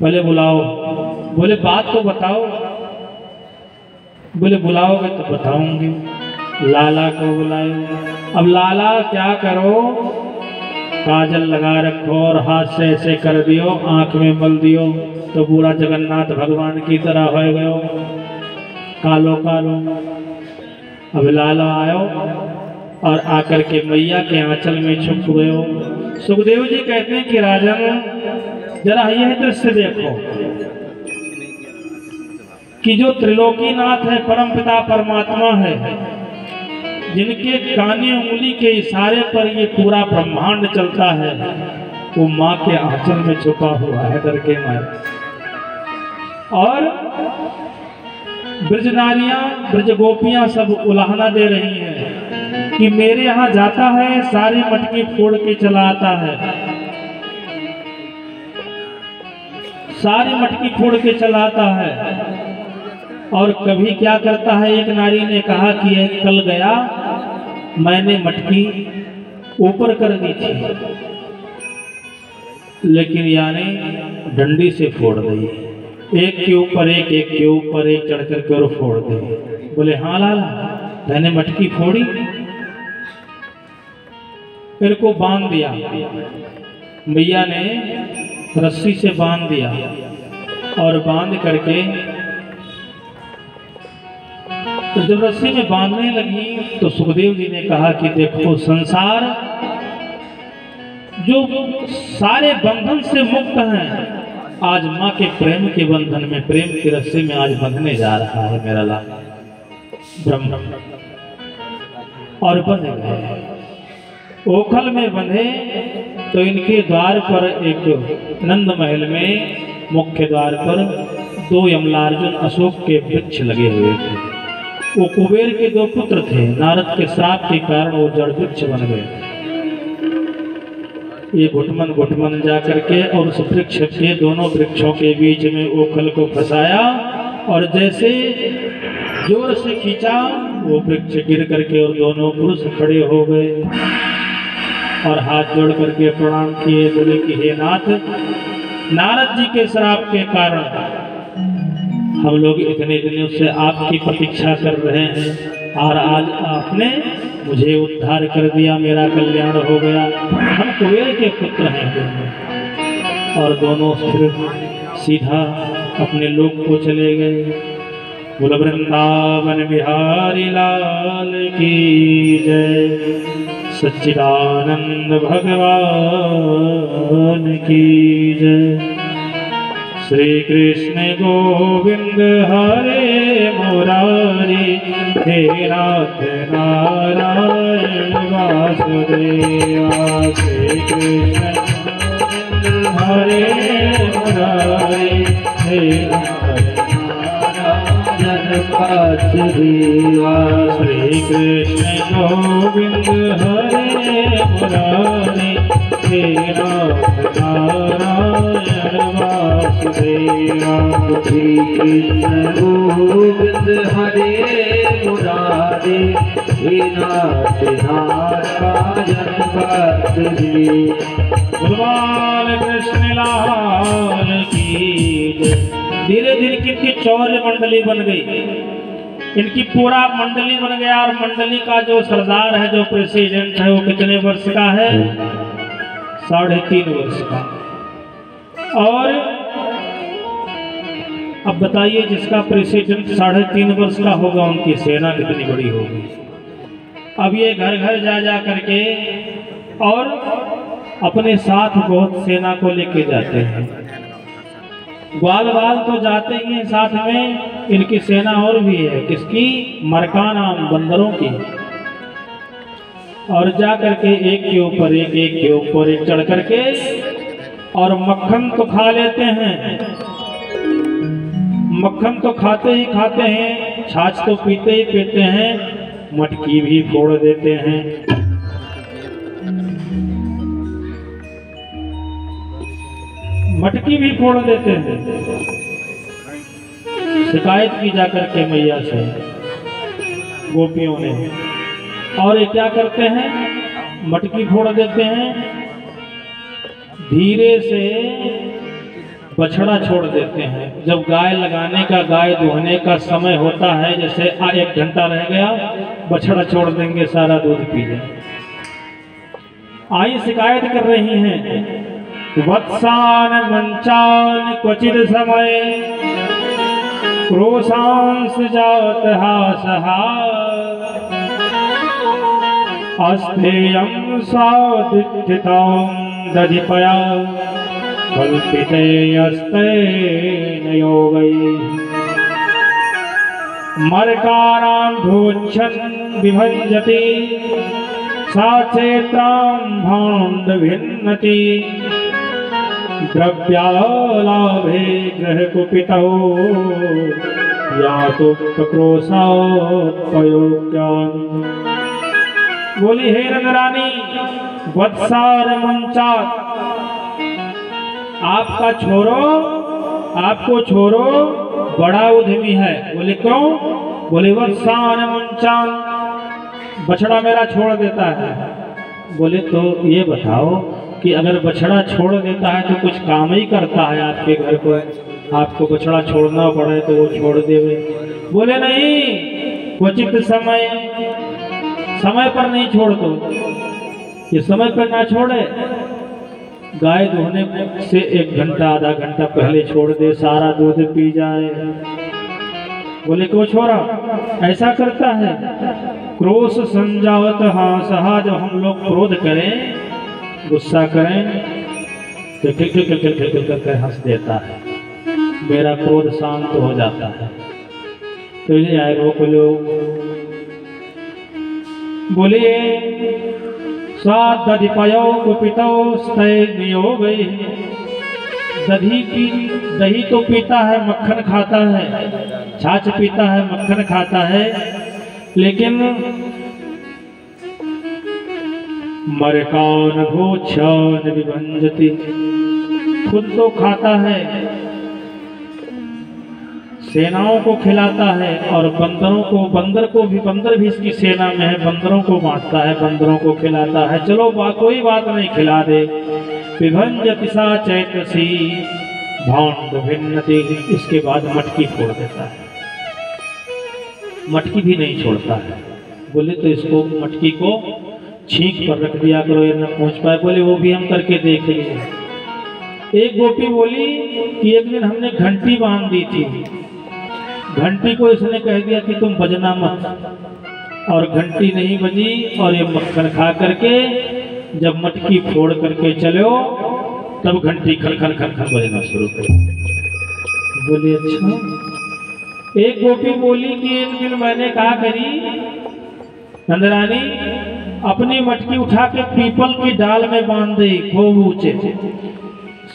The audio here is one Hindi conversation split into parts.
बोले बुलाओ। बोले बात तो बताओ। बोले बुलाओगे तो बताऊंगी। लाला को बुलाए। अब लाला क्या करो, काजल लगा रखो और हाथ से ऐसे कर दियो, आंख में मल दियो तो पूरा जगन्नाथ भगवान की तरह हो गयो, कालो कालो। अब लाला आयो और आकर के मैया के आंचल में छुप गयो। सुखदेव जी कहते हैं कि राजन जरा यह दृश्य देखो कि जो त्रिलोकीनाथ है, परमपिता परमात्मा है, जिनके काने उंगली के इशारे पर ये पूरा ब्रह्मांड चलता है, वो माँ के आंचल में छुपा हुआ है डर के मारे। और ब्रज नारियां, ब्रज गोपियां सब उलाहना दे रही हैं कि मेरे यहाँ जाता है, सारी मटकी फोड़ के चला आता है, सारी मटकी फोड़ के चलाता है। और कभी क्या करता है, एक नारी ने कहा कि एक कल गया, मैंने मटकी ऊपर कर दी थी, लेकिन यानी डंडी से फोड़ दी, एक के ऊपर एक, एक के ऊपर एक चढ़ करके और फोड़ दी। बोले हाँ लाला, मैंने मटकी फोड़ी। फिर को बांध दिया, मैया ने रस्सी से बांध दिया और बांध करके तो जब रस्सी में बांधने लगी तो सुखदेव जी ने कहा कि देखो संसार जो सारे बंधन से मुक्त हैं, आज माँ के प्रेम के बंधन में, प्रेम की रस्सी में आज बंधने जा रहा है मेरा लाल ब्रह्म। और बंध गए, ओखल में बंधे तो इनके द्वार पर एक नंद महल में मुख्य द्वार पर 2 यमलार्जुन अशोक के वृक्ष लगे हुए थे। वो कुबेर के 2 पुत्र थे, नारद के श्राप के कारण वो जड़ वृक्ष बन गए। ये घुटमन घुटमन जा करके और उस वृक्ष के, दोनों वृक्षों के बीच में ओखल को फंसाया और जैसे जोर से खींचा, वो वृक्ष गिर करके और दोनों पुरुष खड़े हो गए और हाथ जोड़ करके प्रणाम किए। बोले कि हे नाथ, नारद जी के श्राप के कारण हम लोग इतने दिनों से आपकी प्रतीक्षा कर रहे हैं और आज आपने मुझे उद्धार कर दिया, मेरा कल्याण हो गया। हम कुबेर के पुत्र हैं। और दोनों फिर सीधा अपने लोक को चले गए। बोल वृंदावन बिहारी लाल की जय, सच्चिदानंद भगवान की जय। श्री कृष्ण गोविंद हरे मुरारी, हे नाथ नारायण वासुदेवा। श्री कृष्ण गोविंद हरे मुरारी, हे नाथ नारायण वासुदेवा। श्री कृष्ण गोविंद हरे मुरारी, हे नाथ नारायण वासुदेवा। श्री कृष्ण गोविंद हरे मुरारी, हे नाथ नारायण वासुदेवा। भगवान कृष्ण लाल की जय। धीरे धीरे कितनी चौर्य मंडली बन गई, इनकी पूरा मंडली बन गया। और मंडली का जो सरदार है, जो प्रेसिडेंट है, वो कितने वर्ष का है? 3.5 वर्ष का। और अब बताइए, जिसका प्रेसिडेंट 3.5 वर्ष का होगा, उनकी सेना कितनी बड़ी होगी। अब ये घर घर जा जा करके और अपने साथ बहुत सेना को लेके जाते हैं। ग्वाल बाल तो जाते ही हैं साथ में, इनकी सेना और भी है। किसकी? मरकाना, बंदरों की। और जा करके एक के ऊपर एक, एक के ऊपर एक चढ़ करके और मक्खन तो खा लेते हैं, मक्खन तो खाते ही खाते हैं, छाछ तो पीते ही पीते हैं, मटकी भी फोड़ देते हैं। मटकी भी फोड़ देते हैं। शिकायत की जाकर के मैया से गोपियों ने। और ये क्या करते हैं? मटकी फोड़ देते हैं। धीरे से बछड़ा छोड़ देते हैं। जब गाय लगाने का, गाय दुहने का समय होता है, जैसे 1 घंटा रह गया, बछड़ा छोड़ देंगे, सारा दूध पी जाए। आई शिकायत कर रही हैं, वत्सान मंचान क्वचित समय क्रोशांस जात हासहा अस्तेयं सादित्यतां दधिपया कल्पिते अस्तेन योगैः मर्कारां भोच्छन् विभञ्जति सा चेत्रां भाण्डभिन्नति द्रव्यालाभे गृहकुपितौ यातुक्तक्रोशात्पयोग्यान्। बोली, हे नंदरानी, वत्सार मंचात, आपको छोरो बड़ा उद्यमी है। बोले क्यों? बोले वत्सान मंचान, बछड़ा मेरा छोड़ देता है। बोले तो ये बताओ कि अगर बछड़ा छोड़ देता है तो कुछ काम ही करता है आपके घर को, आपको बछड़ा छोड़ना पड़े तो वो छोड़ देवे। बोले नहीं, क्वचित समय पर नहीं छोड़ दो। ये समय पर ना छोड़े, गाय दुहने से 1 घंटा आधा घंटा पहले छोड़ दे, सारा दूध पी जाए। बोले क्यों छोड़ा? ऐसा करता है, क्रोश संजावत हासहा, जब हम लोग क्रोध करें, गुस्सा करें तो खिल कर हंस देता है, मेरा क्रोध शांत हो जाता है। तो ये आए रोक लो। बोलिए, दधिपयो कुपितो स्तैर्नियोगैः, दही तो पीता है, मक्खन खाता है, छाछ पीता है, मक्खन खाता है, लेकिन मर्कान भोच्छन् विभञ्जति, खुद तो खाता है, सेनाओं को खिलाता है, और बंदर भी इसकी सेना में है, बंदरों को बांटता है, बंदरों को खिलाता है। चलो कोई बात नहीं, खिला दे। विभञ्जति सा चैतसी भाण्ड भिन्नति, इसके बाद मटकी फोड़ देता है, मटकी भी नहीं छोड़ता है। बोले तो इसको मटकी को छींक पर रख दिया करो, ये न पहुंच पाए। बोले वो भी हम करके देख लिए। एक गोपी बोली कि एक दिन हमने घंटी बांध दी थी, घंटी को इसने कह दिया कि तुम बजना मत, और घंटी नहीं बजी, और ये मक्खन खा करके जब मटकी फोड़ करके चलो तब घंटी खन खन खन खन बजना शुरू कर। बोली अच्छा। एक गोपी बोली कि एक दिन मैंने कहा करी, नंदरानी अपनी मटकी उठा के पीपल की डाल में बांध दी खूब ऊंचे।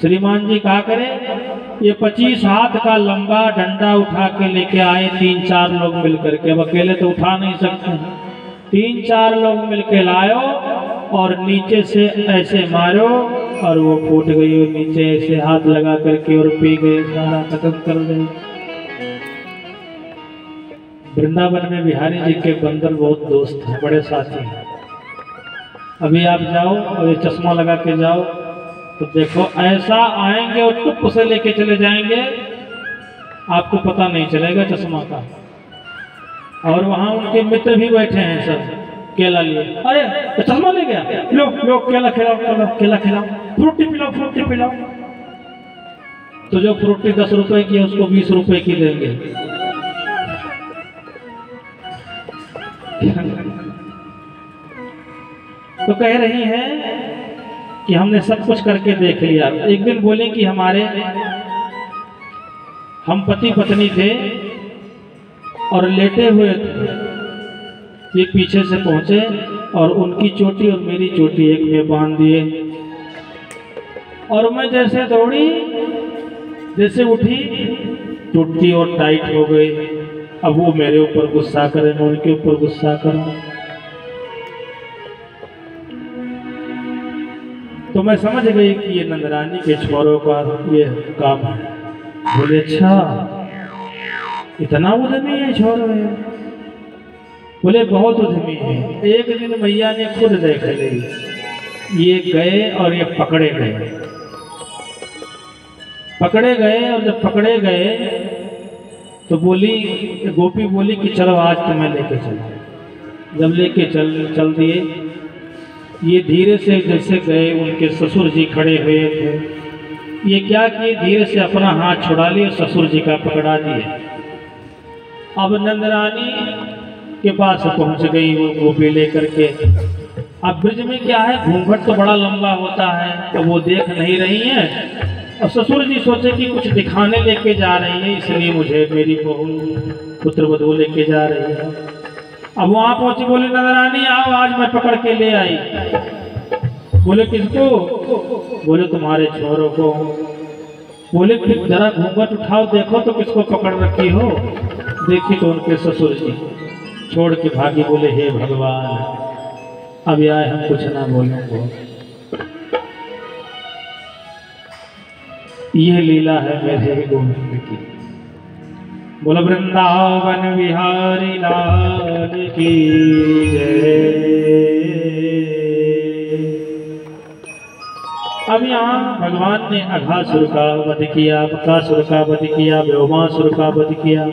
श्रीमान जी कहा करे, ये 25 हाथ का लंबा डंडा उठा के लेके आए 3-4 लोग मिलकर के, अब अकेले तो उठा नहीं सकते, 3-4 लोग मिलके लायो और नीचे से ऐसे मारो और वो फूट गई, और नीचे ऐसे हाथ लगा करके और पी गए, सारा खत्म कर गए। वृंदावन में बिहारी जी के बंदर बहुत दोस्त हैं, बड़े साथी हैं। अभी आप जाओ और ये चश्मा लगा के जाओ तो देखो, ऐसा आएंगे और टुप से लेके चले जाएंगे, आपको पता नहीं चलेगा चश्मा का। और वहां उनके मित्र भी बैठे हैं सब, केला लिए, अरे तो चश्मा ले गया, लो लो केला खिलाओ, केला खिलाओ, फ्रूटी पिलाओ, फ्रूटी पिलाओ। तो जो फ्रूटी 10 रुपए की है उसको 20 रुपए की देंगे। तो कह रही हैं कि हमने सब कुछ करके देख लिया। एक दिन बोले कि हम पति पत्नी थे और लेटे हुए थे, ये पीछे से पहुंचे और उनकी चोटी और मेरी चोटी एक में बांध दिए, और मैं जैसे दौड़ी, जैसे उठी, टूटी और टाइट हो गई। अब वो मेरे ऊपर गुस्सा करे, मैं उनके ऊपर गुस्सा करूं, तो मैं समझ गई कि ये नंदरानी के छोरों का ये काम है। बोले अच्छा, इतना उद्यमी है छोरो है? बोले बहुत उद्यमी है। एक दिन मैया ने खुद देख ली, ये गए और ये पकड़े गए। पकड़े गए और जब पकड़े गए तो बोली, गोपी बोली कि चलो आज तुम्हें लेके चलो। जब लेके चल दिए, ये धीरे से जैसे गए, उनके ससुर जी खड़े हुए थे, ये क्या किए, धीरे से अपना हाथ छुड़ा लिए, ससुर जी का पकड़ा दिए। अब नंदरानी के पास पहुंच गई वो गोपी लेकर के। अब ब्रिज में क्या है, घूंघट तो बड़ा लंबा होता है, तो वो देख नहीं रही हैं। और ससुर जी सोचे कि कुछ दिखाने लेके जा रही है, इसलिए मुझे मेरी बहू पुत्र वधू लेके जा रही है। अब वहां पहुंची, बोले नंदरानी आओ, आज मैं पकड़ के ले आई। बोले किसको? बोले तुम्हारे छोरों को। बोले फिर जरा घूंघट उठाओ, देखो तो किसको पकड़ रखी हो। देखी तो उनके ससुर जी छोड़ के भागी। बोले हे भगवान, अब आए हम कुछ ना बोलेंगे। ये लीला है मेरे गोविंद की। बोलो वृंदावन बिहारी लाल की जय। अब यहाँ भगवान ने अघासुर का वध किया, बकासुर का वध किया, व्योमासुर का वध किया।